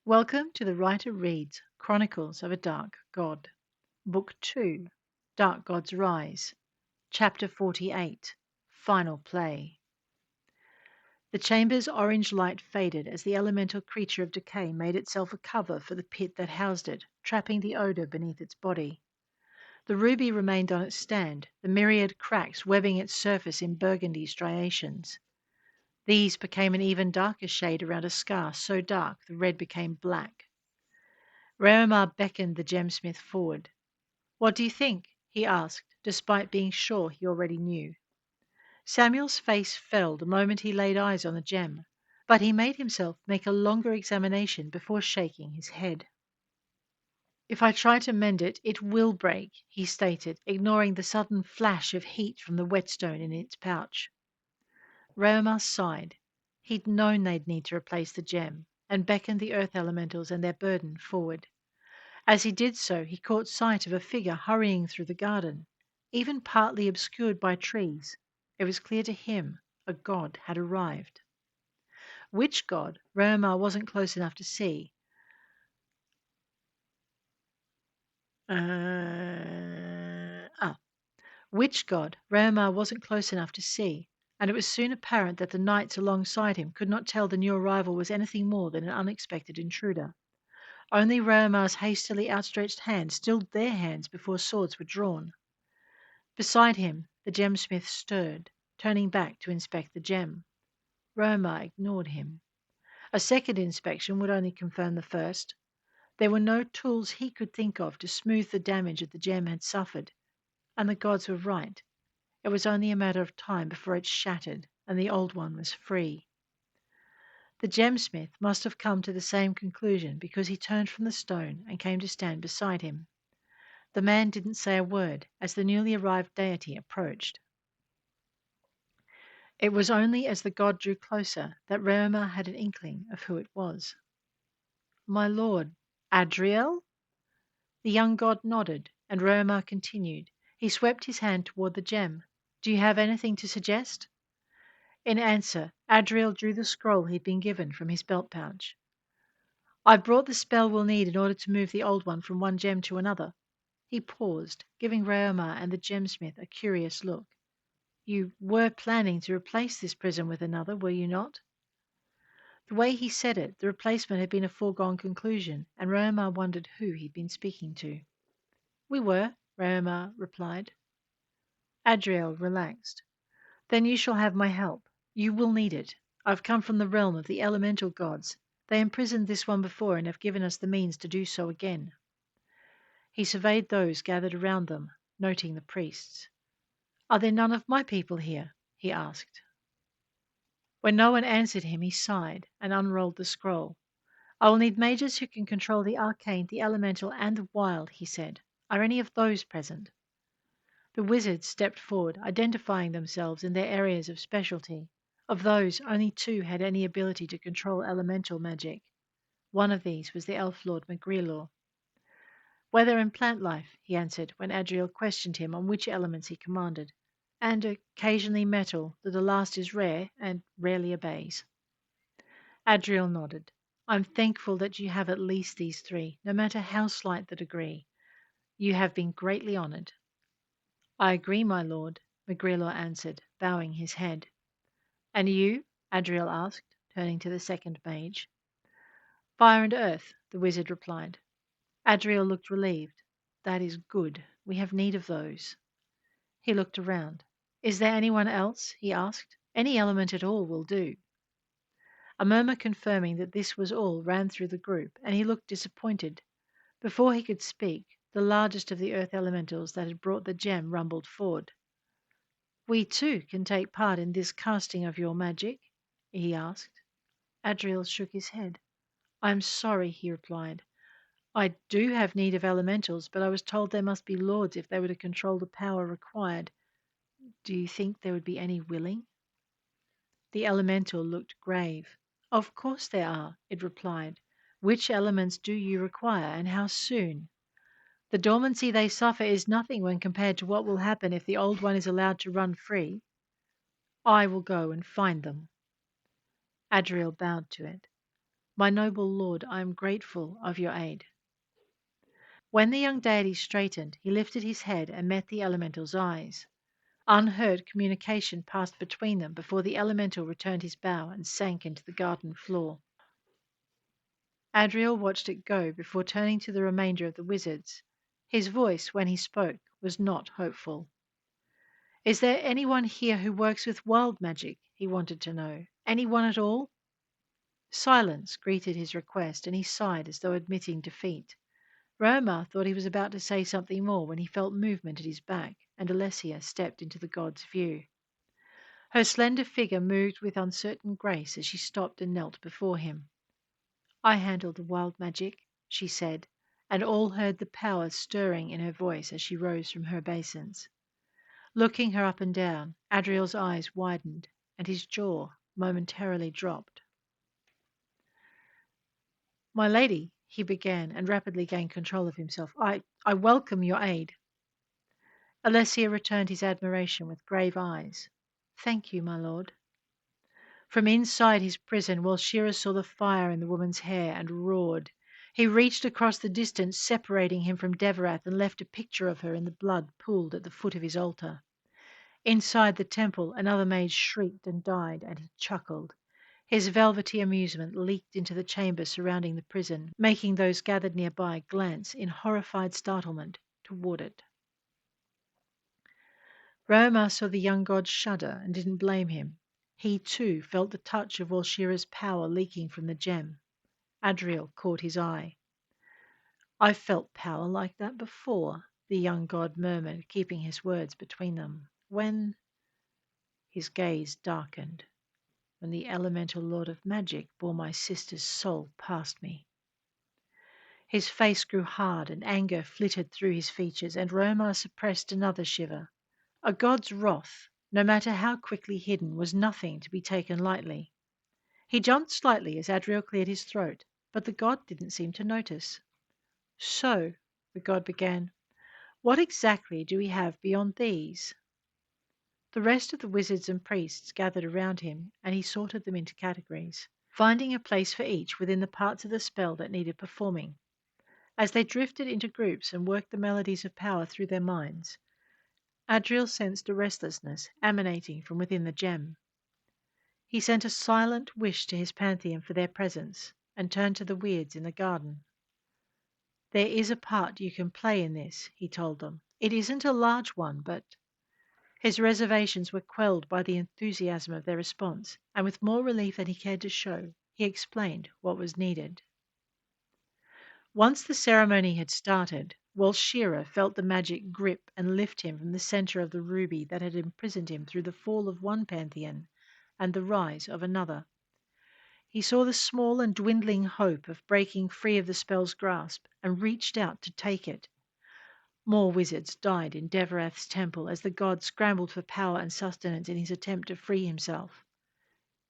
Welcome to the Writer Reads Chronicles of a Dark God, Book 2, Dark Gods Rise, Chapter 48, Final Play. The chamber's orange light faded as the elemental creature of decay made itself a cover for the pit that housed it, trapping the odor beneath its body. The ruby remained on its stand, the myriad cracks webbing its surface in burgundy striations. These became an even darker shade around a scar so dark the red became black. Raomar beckoned the gemsmith forward. "What do you think?" he asked, despite being sure he already knew. Samuel's face fell the moment he laid eyes on the gem, but he made himself make a longer examination before shaking his head. "If I try to mend it, it will break," he stated, ignoring the sudden flash of heat from the whetstone in its pouch. Raomar sighed. He'd known they'd need to replace the gem, and beckoned the earth elementals and their burden forward. As he did so, he caught sight of a figure hurrying through the garden. Even partly obscured by trees, it was clear to him a god had arrived. Which god, Raomar wasn't close enough to see. Which god, Raomar wasn't close enough to see, and it was soon apparent that the knights alongside him could not tell the new arrival was anything more than an unexpected intruder. Only Raomar's hastily outstretched hands stilled their hands before swords were drawn. Beside him, the gemsmith stirred, turning back to inspect the gem. Raomar ignored him. A second inspection would only confirm the first. There were no tools he could think of to smooth the damage that the gem had suffered, and the gods were right. It was only a matter of time before it shattered and the old one was free. The gemsmith must have come to the same conclusion because he turned from the stone and came to stand beside him. The man didn't say a word as the newly arrived deity approached. It was only as the god drew closer that Raomar had an inkling of who it was. "My lord, Adriel?" The young god nodded, and Raomar continued. He swept his hand toward the gem. "Do you have anything to suggest?" In answer, Adriel drew the scroll he'd been given from his belt pouch. "I've brought the spell we'll need in order to move the old one from one gem to another." He paused, giving Raomar and the gemsmith a curious look. "You were planning to replace this prison with another, were you not?" The way he said it, the replacement had been a foregone conclusion, and Raomar wondered who he'd been speaking to. "We were," Raomar replied. Adriel relaxed. "Then you shall have my help. You will need it. I've come from the realm of the elemental gods. They imprisoned this one before and have given us the means to do so again." He surveyed those gathered around them, noting the priests. "Are there none of my people here?" he asked. When no one answered him, he sighed and unrolled the scroll. "I will need mages who can control the arcane, the elemental, and the wild," he said. "Are any of those present?" The wizards stepped forward, identifying themselves in their areas of specialty. Of those, only two had any ability to control elemental magic. One of these was the elf lord Magrilor. "Weather and plant life," he answered when Adriel questioned him on which elements he commanded, "and occasionally metal, though the last is rare and rarely obeys." Adriel nodded. "I'm thankful that you have at least these three, no matter how slight the degree. You have been greatly honored." "I agree, my lord," Magrilor answered, bowing his head. "And you?" Adriel asked, turning to the second mage. "Fire and earth," the wizard replied. Adriel looked relieved. "That is good. We have need of those." He looked around. "Is there anyone else?" he asked. "Any element at all will do." A murmur confirming that this was all ran through the group, and he looked disappointed. Before he could speak, the largest of the earth elementals that had brought the gem rumbled forward. "We too can take part in this casting of your magic?" he asked. Adriel shook his head. "I am sorry," he replied. "I do have need of elementals, but I was told they must be lords if they were to control the power required. Do you think there would be any willing?" The elemental looked grave. "Of course there are," it replied. "Which elements do you require, and how soon? The dormancy they suffer is nothing when compared to what will happen if the old one is allowed to run free." "I will go and find them." Adriel bowed to it. My noble lord, I am grateful of your aid. When the young deity straightened, he lifted his head and met the elemental's eyes. Unheard communication passed between them before the elemental returned his bow and sank into the garden floor. Adriel watched it go before turning to the remainder of the wizards. His voice, when he spoke, was not hopeful. Is there anyone here who works with wild magic? He wanted to know. Anyone at all? Silence greeted his request, and he sighed as though admitting defeat. Roma thought he was about to say something more when he felt movement at his back, and Alessia stepped into the god's view. Her slender figure moved with uncertain grace as she stopped and knelt before him. I handle the wild magic, she said, and all heard the power stirring in her voice as she rose from her obeisance. Looking her up and down, Adriel's eyes widened, and his jaw momentarily dropped. My lady, he began, and rapidly gained control of himself. I welcome your aid. Alessia returned his admiration with grave eyes. Thank you, my lord. From inside his prison, Walshira saw the fire in the woman's hair and roared. He reached across the distance separating him from Devarath and left a picture of her in the blood pooled at the foot of his altar. Inside the temple, another maid shrieked and died, and he chuckled. His velvety amusement leaked into the chamber surrounding the prison, making those gathered nearby glance in horrified startlement toward it. Roma saw the young god shudder and didn't blame him. He, too, felt the touch of Walshira's power leaking from the gem. Adriel caught his eye. I've felt power like that before, the young god murmured, keeping his words between them. When his gaze darkened. When the elemental lord of magic bore my sister's soul past me. His face grew hard and anger flitted through his features, and Roma suppressed another shiver. A god's wrath, no matter how quickly hidden, was nothing to be taken lightly. He jumped slightly as Adriel cleared his throat, but the god didn't seem to notice. So, the god began, what exactly do we have beyond these? The rest of the wizards and priests gathered around him, and he sorted them into categories, finding a place for each within the parts of the spell that needed performing. As they drifted into groups and worked the melodies of power through their minds, Adriel sensed a restlessness emanating from within the gem. He sent a silent wish to his pantheon for their presence, and turned to the weirds in the garden. There is a part you can play in this, he told them. It isn't a large one, but his reservations were quelled by the enthusiasm of their response, and with more relief than he cared to show, he explained what was needed. Once the ceremony had started, Walshira felt the magic grip and lift him from the center of the ruby that had imprisoned him through the fall of one pantheon and the rise of another. He saw the small and dwindling hope of breaking free of the spell's grasp and reached out to take it. More wizards died in Devarath's temple as the god scrambled for power and sustenance in his attempt to free himself.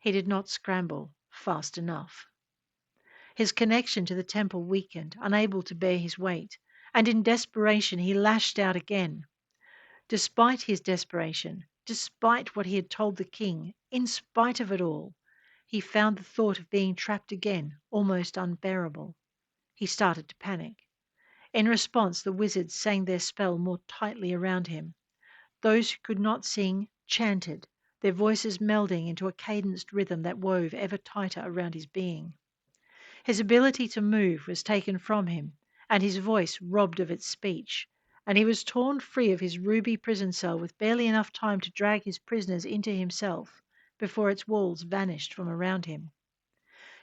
He did not scramble fast enough. His connection to the temple weakened, unable to bear his weight, and in desperation he lashed out again. Despite his desperation, despite what he had told the king, in spite of it all, he found the thought of being trapped again almost unbearable. He started to panic. In response, the wizards sang their spell more tightly around him. Those who could not sing chanted, their voices melding into a cadenced rhythm that wove ever tighter around his being. His ability to move was taken from him, and his voice robbed of its speech, and he was torn free of his ruby prison cell with barely enough time to drag his prisoners into himself before its walls vanished from around him.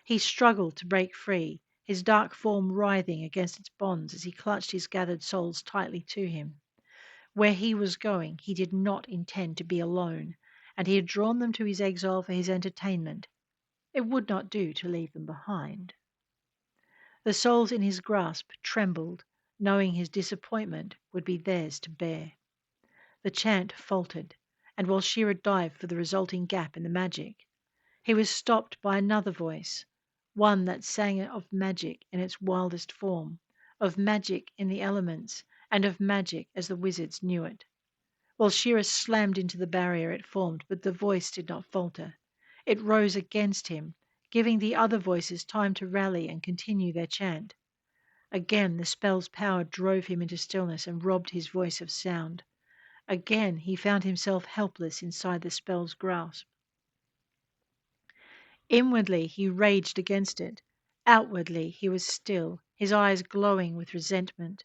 He struggled to break free, his dark form writhing against its bonds as he clutched his gathered souls tightly to him. Where he was going, he did not intend to be alone, and he had drawn them to his exile for his entertainment. It would not do to leave them behind. The souls in his grasp trembled, knowing his disappointment would be theirs to bear. The chant faltered, and Walshira dived for the resulting gap in the magic. He was stopped by another voice, one that sang of magic in its wildest form, of magic in the elements, and of magic as the wizards knew it. Walshira slammed into the barrier it formed, but the voice did not falter. It rose against him, giving the other voices time to rally and continue their chant. Again, the spell's power drove him into stillness and robbed his voice of sound. Again, he found himself helpless inside the spell's grasp. Inwardly, he raged against it. Outwardly, he was still, his eyes glowing with resentment.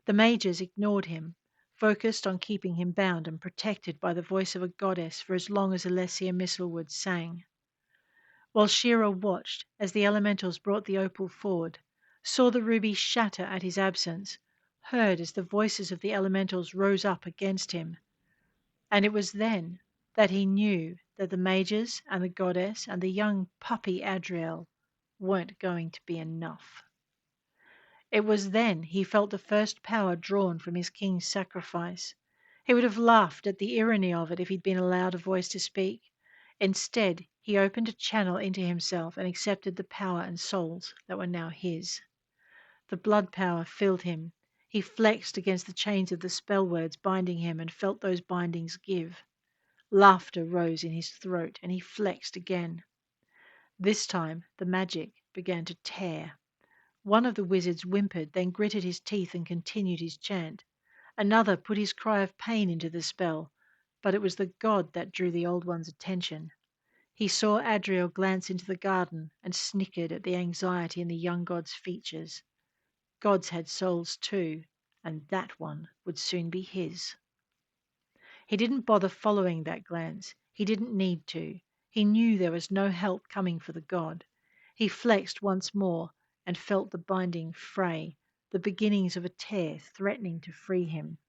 The mages ignored him, focused on keeping him bound and protected by the voice of a goddess for as long as Alessia Mistlewood sang. While Shira watched as the elementals brought the opal forward, saw the ruby shatter at his absence, heard as the voices of the elementals rose up against him, and it was then that he knew that the mages and the goddess and the young puppy Adriel weren't going to be enough. It was then he felt the first power drawn from his king's sacrifice. He would have laughed at the irony of it if he'd been allowed a voice to speak. Instead, he opened a channel into himself and accepted the power and souls that were now his. The blood power filled him. He flexed against the chains of the spell words binding him and felt those bindings give. Laughter rose in his throat and he flexed again. This time the magic began to tear. One of the wizards whimpered, then gritted his teeth and continued his chant. Another put his cry of pain into the spell, but it was the god that drew the old one's attention. He saw Adriel glance into the garden and snickered at the anxiety in the young god's features. Gods had souls too, and that one would soon be his. He didn't bother following that glance. He didn't need to. He knew there was no help coming for the god. He flexed once more and felt the binding fray, the beginnings of a tear threatening to free him.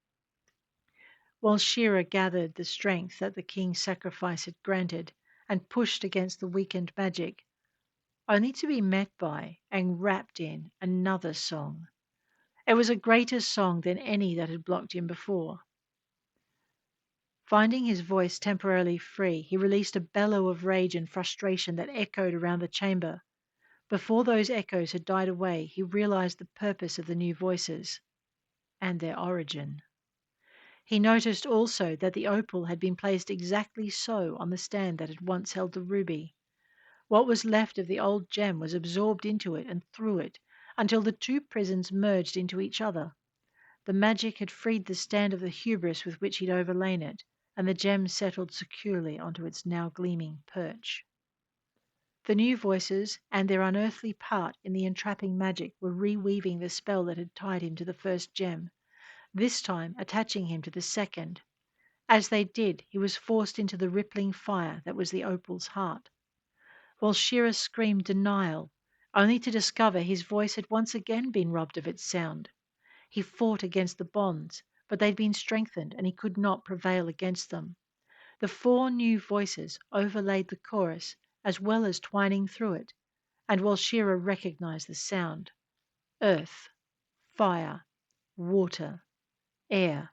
While Shira gathered the strength that the king's sacrifice had granted and pushed against the weakened magic, only to be met by and wrapped in another song. It was a greater song than any that had blocked him before. Finding his voice temporarily free, he released a bellow of rage and frustration that echoed around the chamber. Before those echoes had died away, he realized the purpose of the new voices and their origin. He noticed also that the opal had been placed exactly so on the stand that had once held the ruby. What was left of the old gem was absorbed into it and through it until the two prisons merged into each other. The magic had freed the stand of the hubris with which he'd overlain it, and the gem settled securely onto its now gleaming perch. The new voices and their unearthly part in the entrapping magic were reweaving the spell that had tied him to the first gem, this time attaching him to the second. As they did, he was forced into the rippling fire that was the opal's heart. While Shira screamed denial, only to discover his voice had once again been robbed of its sound. He fought against the bonds, but they'd been strengthened and he could not prevail against them. The four new voices overlaid the chorus as well as twining through it, and while Shira recognized the sound, earth, fire, water, air,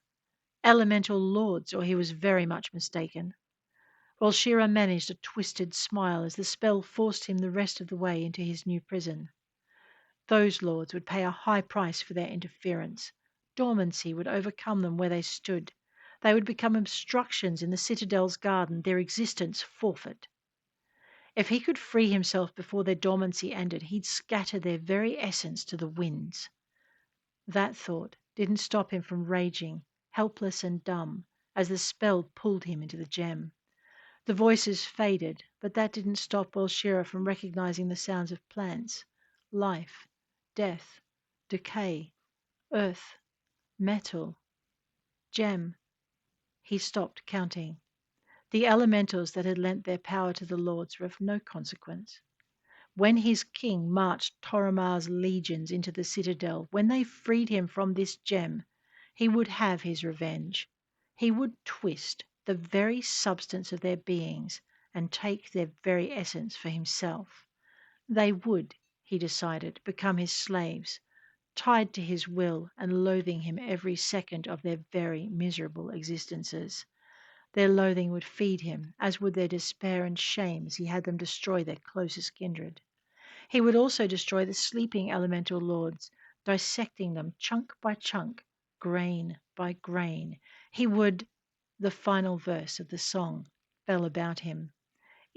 elemental lords, or he was very much mistaken. While Shira managed a twisted smile as the spell forced him the rest of the way into his new prison. Those lords would pay a high price for their interference. Dormancy would overcome them where they stood. They would become obstructions in the citadel's garden, their existence forfeit. If he could free himself before their dormancy ended, he'd scatter their very essence to the winds. That thought didn't stop him from raging, helpless and dumb, as the spell pulled him into the gem. The voices faded, but that didn't stop Shira from recognizing the sounds of plants, life, death, decay, earth, metal, gem. He stopped counting. The elementals that had lent their power to the lords were of no consequence. When his king marched Toromar's legions into the citadel, when they freed him from this gem, he would have his revenge. He would twist the very substance of their beings and take their very essence for himself. They would, he decided, become his slaves, tied to his will and loathing him every second of their very miserable existences. Their loathing would feed him, as would their despair and shame as he had them destroy their closest kindred. He would also destroy the sleeping elemental lords, dissecting them chunk by chunk, grain by grain. He would. The final verse of the song fell about him.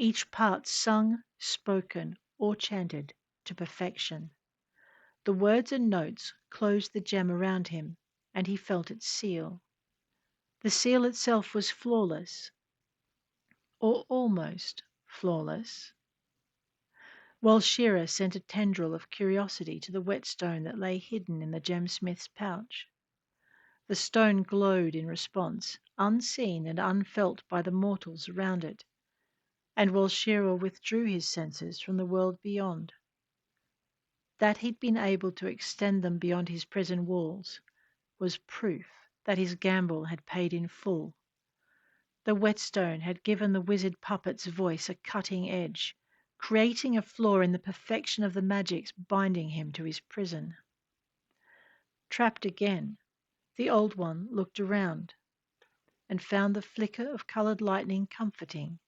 each part sung, spoken, or chanted to perfection. The words and notes closed the gem around him, and he felt its seal. The seal itself was flawless, or almost flawless. While Shira sent a tendril of curiosity to the whetstone that lay hidden in the gemsmith's pouch. The stone glowed in response, unseen and unfelt by the mortals around it, and while Shira withdrew his senses from the world beyond. That he'd been able to extend them beyond his prison walls was proof that his gamble had paid in full. The whetstone had given the wizard puppet's voice a cutting edge, creating a flaw in the perfection of the magics binding him to his prison. Trapped again, the old one looked around and found the flicker of coloured lightning comforting.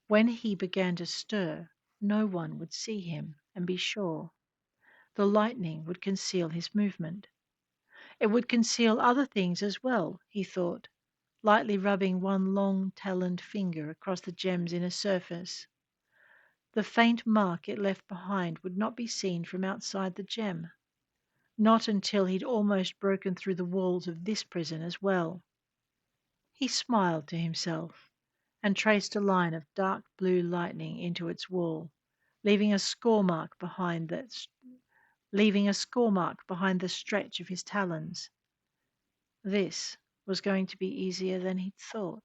When he began to stir, no one would see him and be sure. The lightning would conceal his movement. It would conceal other things as well, he thought, lightly rubbing one long taloned finger across the gem's inner surface. The faint mark it left behind would not be seen from outside the gem, not until he'd almost broken through the walls of this prison as well. He smiled to himself and traced a line of dark blue lightning into its wall, leaving a score mark behind the stretch of his talons. This was going to be easier than he'd thought.